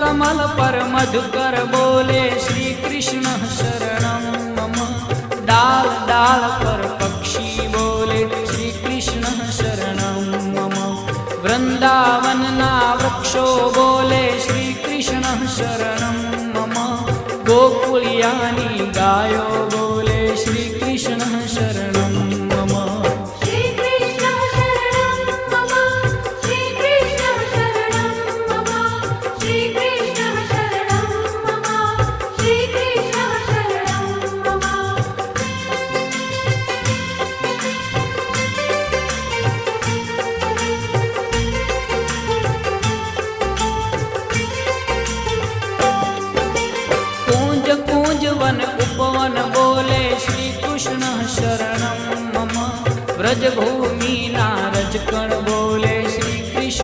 कमल पर मधुकर बोले श्री कृष्ण शरणं मम। डाल डाल पर पक्षी बोले श्री कृष्ण शरणं मम। वृंदावन ना वृक्षो बोले श्री कृष्ण शरणं मम। गोकुलियानी गायो बोले श्री कृष्ण शरणं मम। श्री कृष्ण शरणं मम। श्री कृष्ण शरणं मम। श्री कृष्ण शरणं मम। श्री कृष्ण शरणं मम। कूंज कूंज वन उपवन बोले श्री कृष्ण शरणं मम। व्रज भूमि